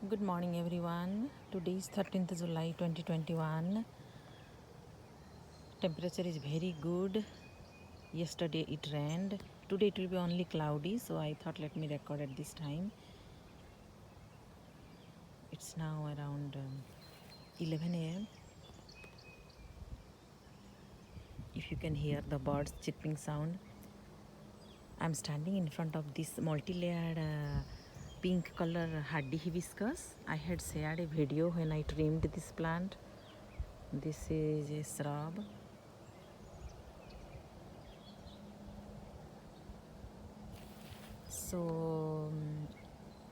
Good morning everyone. Today is 13th July 2021. Temperature is very good. Yesterday it rained. Today it will be only cloudy, so I thought let me record at this time. It's now around 11 a.m. If you can hear the birds chirping sound. I'm standing in front of this multi-layered pink color hardy hibiscus. I had shared a video when I trimmed this plant. This is a shrub. So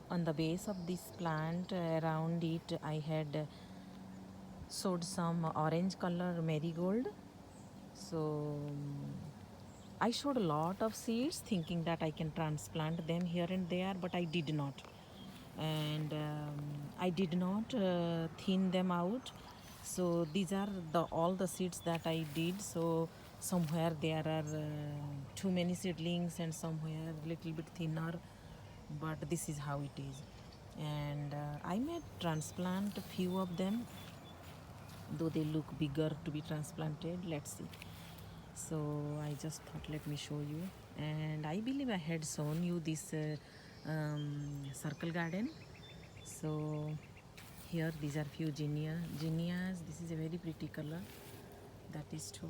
on the base of this plant, around it I had sowed some orange color marigold. So I showed a lot of seeds thinking that I can transplant them here and there, but I did not. And I did not thin them out. So these are all the seeds that I did. So somewhere there are too many seedlings and somewhere little bit thinner, but this is how it is. And I may transplant a few of them, though they look bigger to be transplanted. Let's see. So I just thought let me show you, and I believe I had shown you this circle garden. So here these are few zinnias. This is a very pretty color, that is true.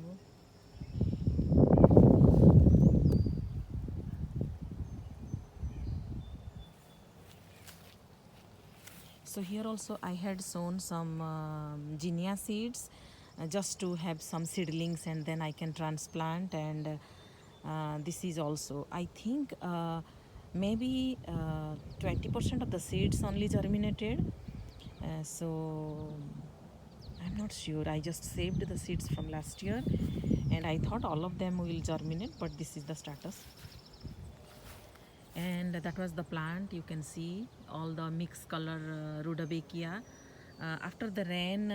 So here also I had sown some zinnia seeds just to have some seedlings, and then I can transplant. And this is also, I think, maybe 20% of the seeds only germinated. So I'm not sure. I just saved the seeds from last year and I thought all of them will germinate, but this is the status. And that was the plant. You can see all the mixed color rudbeckia. After the rain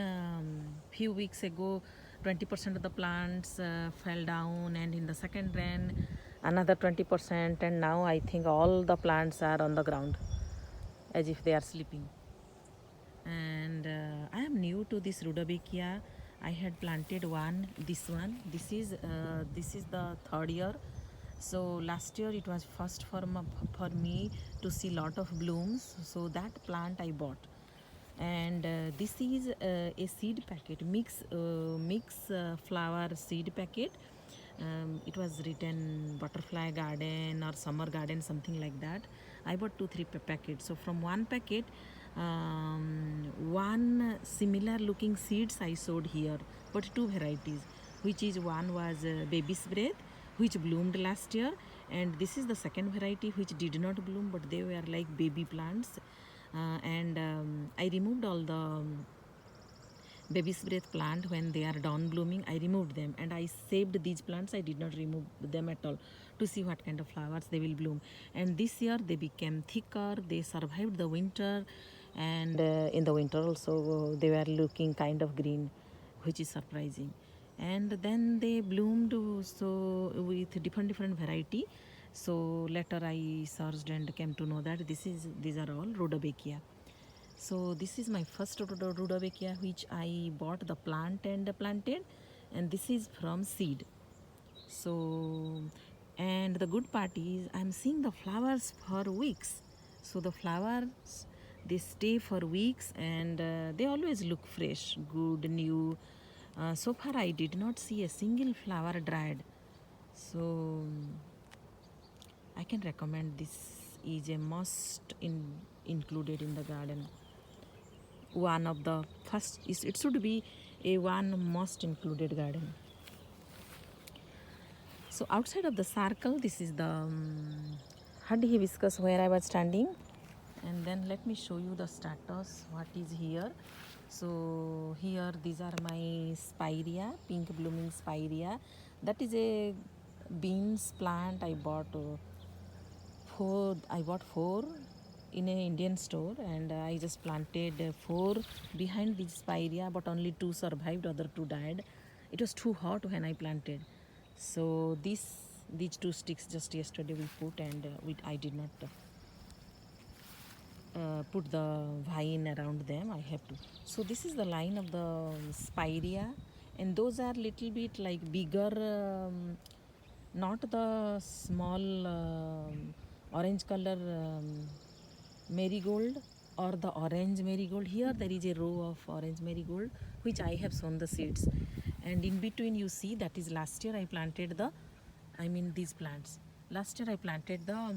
few weeks ago, 20% of the plants fell down, and in the second rain another 20%, and now I think all the plants are on the ground as if they are sleeping. And I am new to this rudbeckia. I had planted this one. This is the third year. So last year it was first for me to see lot of blooms. So that plant I bought, and this is a seed packet, mix flower seed packet. It was written butterfly garden or summer garden, something like that. I bought 2-3 packets. So from one packet, one similar looking seeds I sowed here, but two varieties, which is one was baby's breath, which bloomed last year, and this is the second variety which did not bloom, but they were like baby plants. And I removed all the baby's breath plant. When they are done blooming, I removed them and I saved these plants. I did not remove them at all to see what kind of flowers they will bloom. And this year they became thicker, they survived the winter, and in the winter also they were looking kind of green, which is surprising. And then they bloomed so with different variety. So later I searched and came to know that these are all rudbeckia. So this is my first rudbeckia which I bought the plant and planted, and this is from seed. So, and the good part is I'm seeing the flowers for weeks. So the flowers, they stay for weeks, and they always look fresh, good, new. So far I did not see a single flower dried. So I can recommend this is a must included in the garden. One of the first is, it should be a one must included garden. So outside of the circle, this is the hardy hibiscus where I was standing. And then let me show you the status, what is here. So here these are my spirea, pink blooming spirea. That is a beans plant. I bought four in an Indian store, and I just planted four behind this spirea, but only two survived, other two died. It was too hot when I planted. So these two sticks just yesterday we put, and I did not put the vine around them. I have to. So this is the line of the spirea, and those are little bit like bigger, not the small orange color marigold or the orange marigold. Here there is a row of orange marigold which I have sown the seeds, and in between you see that is last year I planted the, I mean these plants. Last year I planted the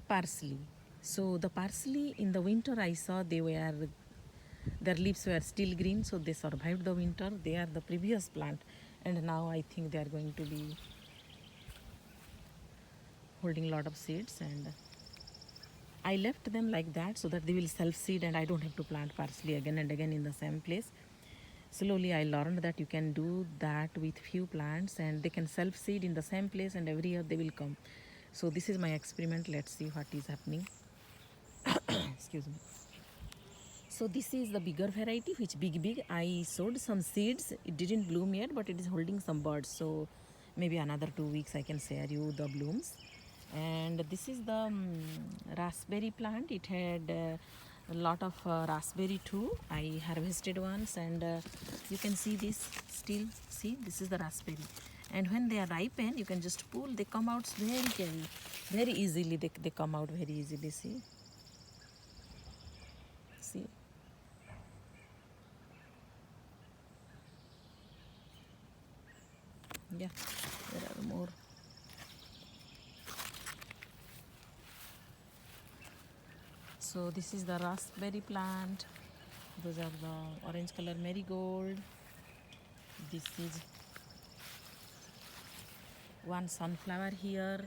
parsley. So the parsley in the winter I saw their leaves were still green, so they survived the winter. They are the previous plant, and now I think they are going to be holding a lot of seeds, and I left them like that so that they will self seed and I don't have to plant parsley again and again in the same place. Slowly I learned that you can do that with few plants and they can self seed in the same place and every year they will come. So this is my experiment. Let's see what is happening. Excuse me. So this is the bigger variety which big. I sowed some seeds. It didn't bloom yet, but it is holding some buds. So maybe another 2 weeks I can share you the blooms. And this is the raspberry plant. It had a lot of raspberry too. I harvested once, and you can see this still. See, this is the raspberry. And when they are ripen, you can just pull. They come out very easily. They come out very easily. See. Yeah, there are more. So this is the raspberry plant. Those are the orange color marigold. This is one sunflower here.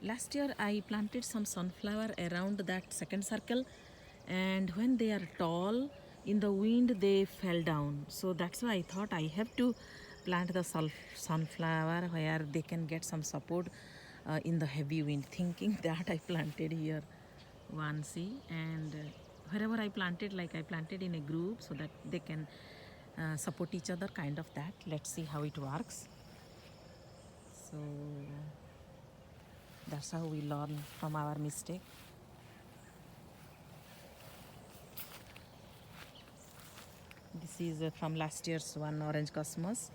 Last year I planted some sunflower around that second circle, and when they are tall in the wind they fell down. So that's why I thought I have to plant the sunflower where they can get some support in the heavy wind, thinking that I planted here one. See, and wherever I planted, like I planted in a group so that they can support each other, kind of that. Let's see how it works. So that's how we learn from our mistake. This is from last year's one, orange cosmos,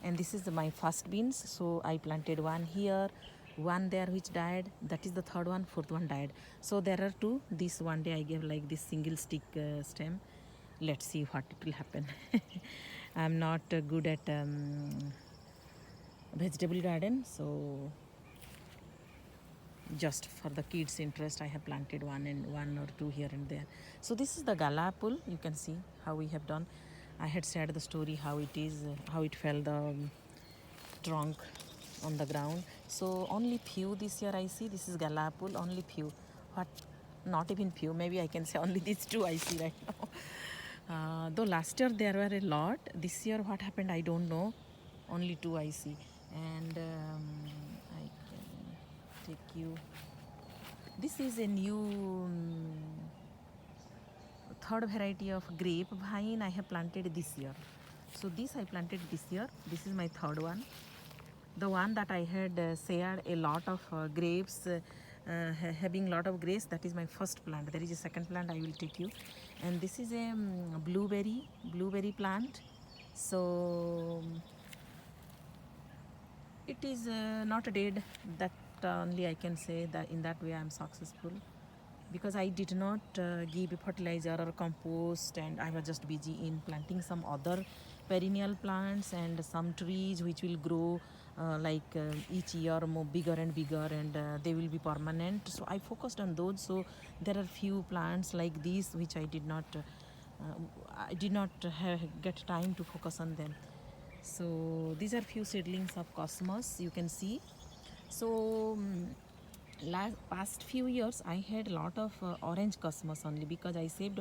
and this is my first beans. So I planted one here, one there which died. That is the third one. Fourth one died. So there are two. This one day I gave like this single stick stem. Let's see what it will happen. I'm not good at vegetable garden, so just for the kids' interest I have planted one or two here and there. So this is the gala apple. You can see how we have done. I had shared the story how it is, how it fell the trunk on the ground. So only few this year I see. This is gala apple, only few. What? Not even few. Maybe I can say only these two I see right now. Though last year there were a lot. This year what happened I don't know. Only two I see. And I can take you. This is a new third variety of grapevine I have planted this year. So this I planted this year. This is my third one. The one that I had shared a lot of grapes, having a lot of grapes, that is my first plant. There is a second plant I will take you, and this is a blueberry plant. So it is not dead. That only I can say that in that way I am successful, because I did not give fertilizer or compost, and I was just busy in planting some other perennial plants and some trees which will grow each year more bigger and bigger, and they will be permanent. So I focused on those. So there are few plants like these which I did not get time to focus on them. So these are few seedlings of cosmos, you can see. So past few years I had a lot of orange cosmos only, because I saved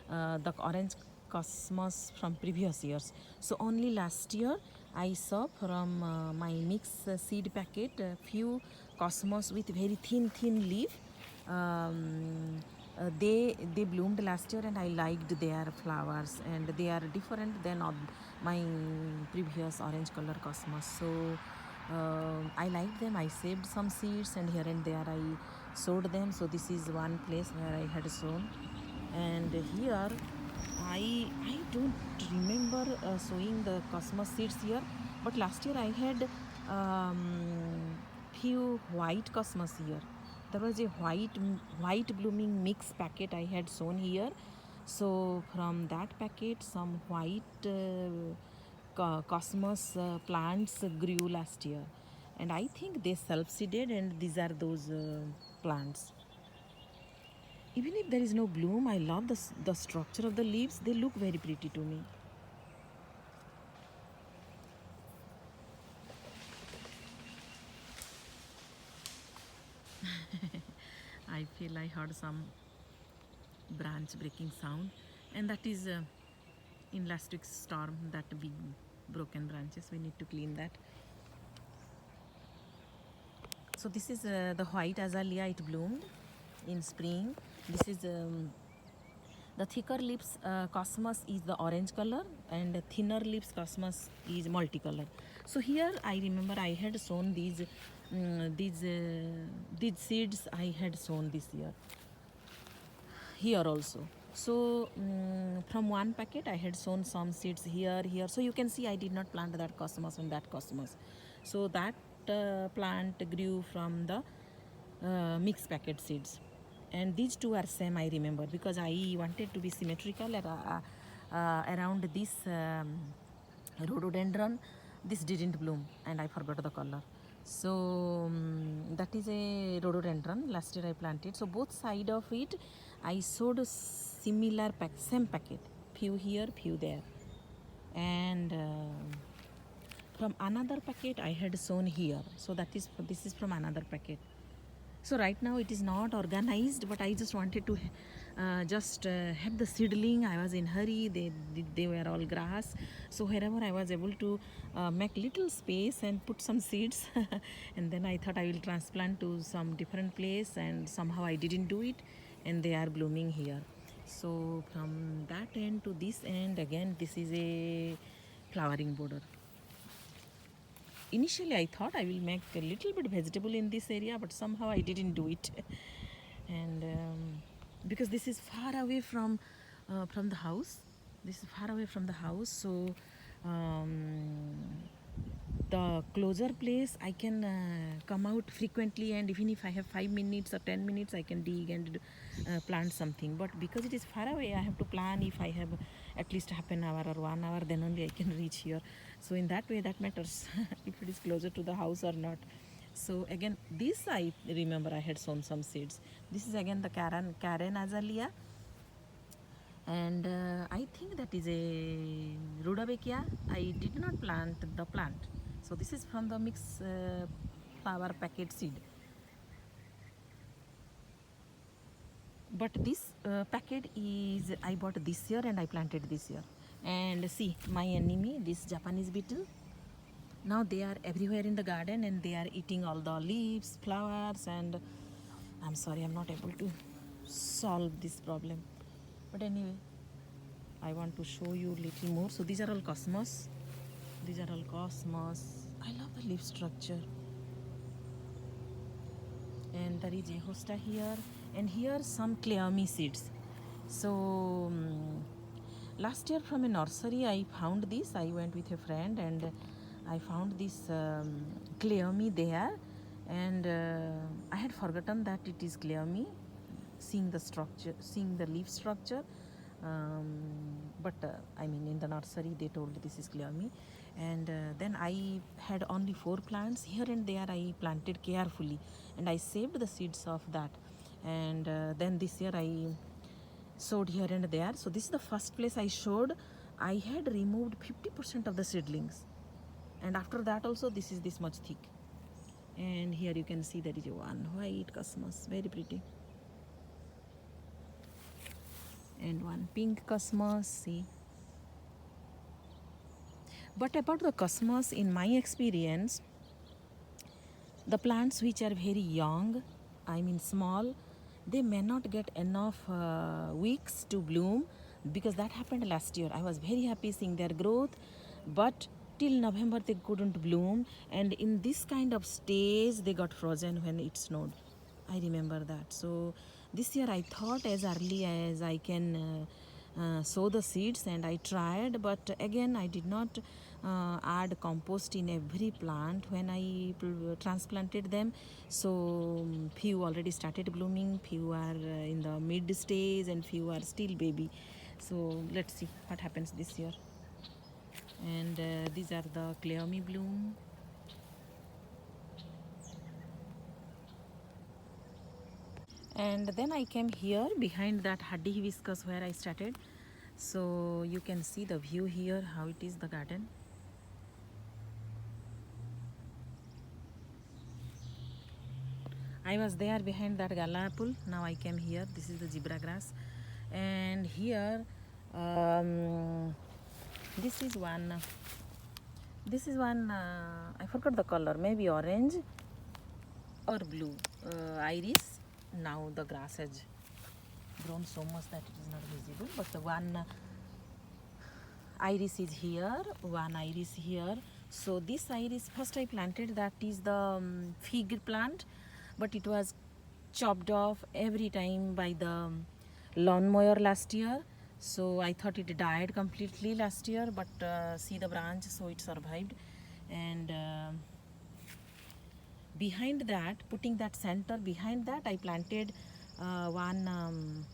the orange cosmos from previous years. So only last year I saw from my mix seed packet few cosmos with very thin leaf. They bloomed last year, and I liked their flowers, and they are different than my previous orange color cosmos. So I liked them. I saved some seeds, and here and there I sowed them. So this is one place where I had sown, and here I don't remember sowing the cosmos seeds here, but last year I had few white cosmos here. There was a white blooming mix packet I had sown here. So from that packet some white cosmos plants grew last year, and I think they self seeded, and these are those plants. Even if there is no bloom, I love the structure of the leaves. They look very pretty to me. I feel I heard some branch breaking sound, and that is in last week's storm, that big broken branches. We need to clean that. So this is the white azalea. It bloomed in spring. This is the thicker leaves cosmos is the orange color, and the thinner leaves cosmos is multicolor. So here I remember I had sown these seeds I had sown this year here also. So from one packet I had sown some seeds here. So you can see I did not plant that cosmos and that cosmos. So that plant grew from the mixed packet seeds, and these two are same, I remember, because I wanted to be symmetrical around this rhododendron. This didn't bloom and I forgot the color. So that is a rhododendron. Last year I planted. So both side of it I sowed a similar same packet, few here, few there, and from another packet I had sown here. So this is from another packet. So right now it is not organized, but I just wanted to have the seedling. I was in hurry. They were all grass. So wherever I was able to make little space and put some seeds, and then I thought I will transplant to some different place, and somehow I didn't do it, and they are blooming here. So from that end to this end, again this is a flowering border. Initially I thought I will make a little bit vegetable in this area, but somehow I didn't do it. And because this is far away from the house, so the closer place I can come out frequently, and even if I have 5 minutes or 10 minutes I can dig and plant something. But because it is far away, I have to plan. If I have at least half an hour or 1 hour, then only I can reach here. So in that way that matters if it is closer to the house or not. So again, this I remember I had sown some seeds. This is again the Karen azalea, and I think that is a rudbeckia. I did not plant the plant. So this is from the mixed flower packet seed. But this packet is I bought this year and I planted this year. And see, my enemy, this Japanese beetle, now they are everywhere in the garden, and they are eating all the leaves, flowers, and I'm sorry I'm not able to solve this problem. But anyway, I want to show you little more. So these are all cosmos. I love the leaf structure. And there is a hosta here, and here some cleome seeds. So last year from a nursery I found this. I went with a friend and I found this cleome there, and I had forgotten that it is cleome, seeing the leaf structure. But I mean, in the nursery they told this is cleome, and then I had only 4 plants. Here and there I planted carefully, and I saved the seeds of that, and then this year I sowed here and there. So this is the first place I showed. I had removed 50% of the seedlings, and after that also this is this much thick. And here you can see there is one white cosmos, very pretty, and one pink cosmos. See, but about the cosmos, in my experience, the plants which are very young, I mean small, they may not get enough weeks to bloom, because that happened last year. I was very happy seeing their growth, but till November they couldn't bloom, and in this kind of stage they got frozen when it snowed. I remember that. So this year I thought as early as I can sow the seeds, and I tried, but again I did not add compost in every plant when I transplanted them. So few already started blooming, few are in the mid stage, and few are still baby. So let's see what happens this year. And these are the Cleome bloom. And then I came here behind that hardy hibiscus where I started. So you can see the view here, how it is, the garden. I was there behind that gala apple. Now I came here. This is the zebra grass. And here this is one I forgot the color, maybe orange or blue, iris. Now the grass has grown so much that it is not visible, but the one iris is here, one iris here. So this iris, first I planted, that is the fig plant, but it was chopped off every time by the lawnmower last year. So I thought it died completely last year, but see the branch, so it survived. And behind that, putting that center behind that, I planted one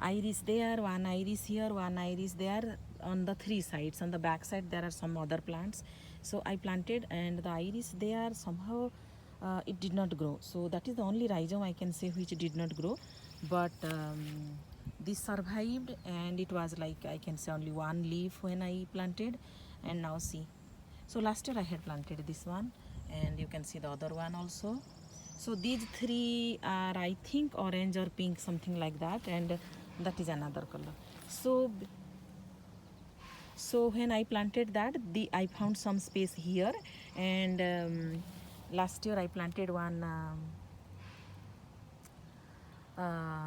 iris there, one iris here, one iris there, on the three sides. On the back side there are some other plants, so I planted, and the iris there somehow it did not grow. So that is the only rhizome I can say which did not grow, but this survived, and it was like, I can say, only one leaf when I planted. And now see, so last year I had planted this one, and you can see the other one also. So these three are, I think, orange or pink, something like that, and that is another color. So when I planted that, I found some space here, and last year I planted one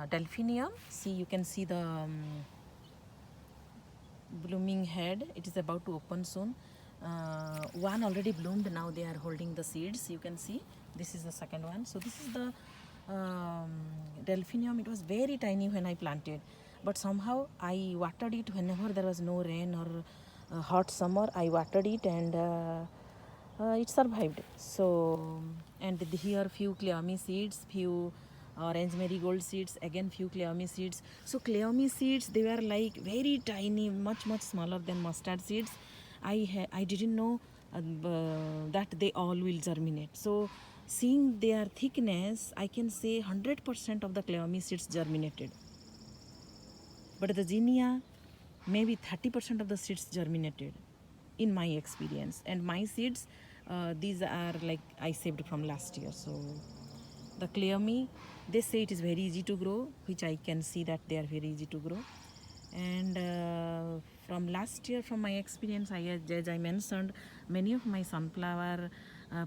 delphinium. See, you can see the blooming head, it is about to open soon. One already bloomed, now they are holding the seeds, you can see. This is the second one. So this is the delphinium. It was very tiny when I planted, but somehow I watered it whenever there was no rain or hot summer. I watered it, and it survived. So, and here few cleome seeds, few orange marigold seeds, again few cleome seeds. So cleome seeds, they were like very tiny, much smaller than mustard seeds. I didn't know that they all will germinate. So seeing their thickness, I can say 100% of the cleome seeds germinated, but the zinnia, maybe 30% of the seeds germinated in my experience. And my seeds, these are like I saved from last year. So the cleome, they say it is very easy to grow, which I can see that they are very easy to grow. And from last year, from my experience, as I mentioned, many of my sunflower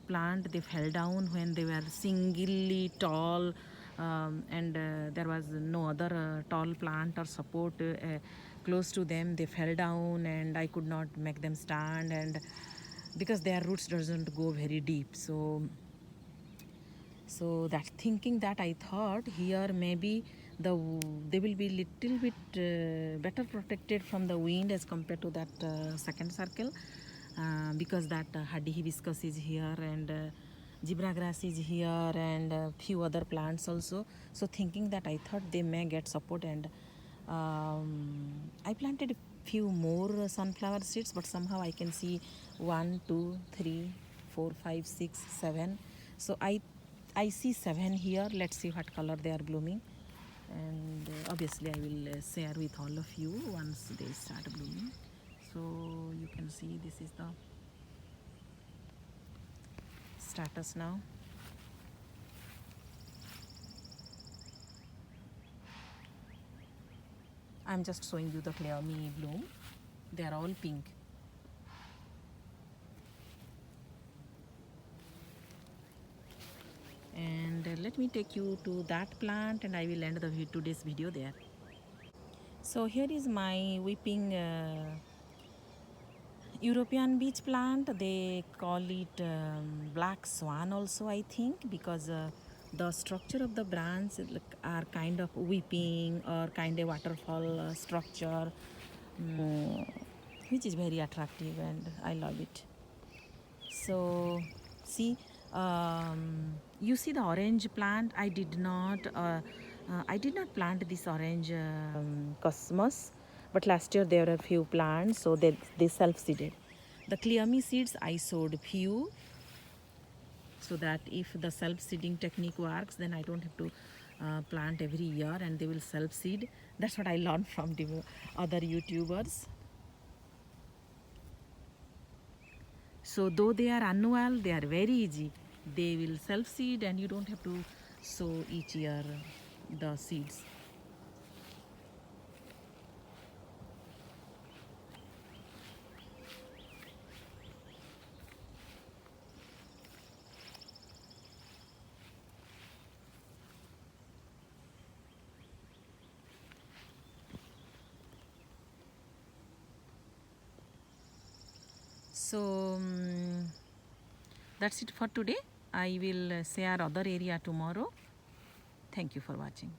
plant, they fell down when they were singly tall, and there was no other tall plant or support close to them. They fell down, and I could not make them stand, and because their roots doesn't go very deep. So that thinking, that I thought here maybe they will be little bit better protected from the wind as compared to that second circle, because that hardy hibiscus is here, and zebra grass is here, and few other plants also. So thinking that, I thought they may get support, and I planted few more sunflower seeds, but somehow I can see 1 2 3 4 5 6 7. So I see 7 here. Let's see what color they are blooming, and obviously I will share with all of you once they start blooming. So you can see this is the status now. I'm just showing you the cleome bloom. They are all pink. And let me take you to that plant, and I will end the today's video there. So here is my weeping European beach plant. They call it black swan also, I think, because the structure of the branch are kind of weeping or kind of waterfall structure, which is very attractive and I love it. So see, you see the orange plant. I did not plant this orange cosmos, but last year there were a few plants, so they self-seeded. The cleome seeds I sowed few, so that if the self-seeding technique works, then I don't have to plant every year and they will self-seed. That's what I learned from the other YouTubers. So though they are annual, they are very easy. They will self-seed and you don't have to sow each year the seeds. So that's it for today. I will share other area tomorrow. Thank you for watching.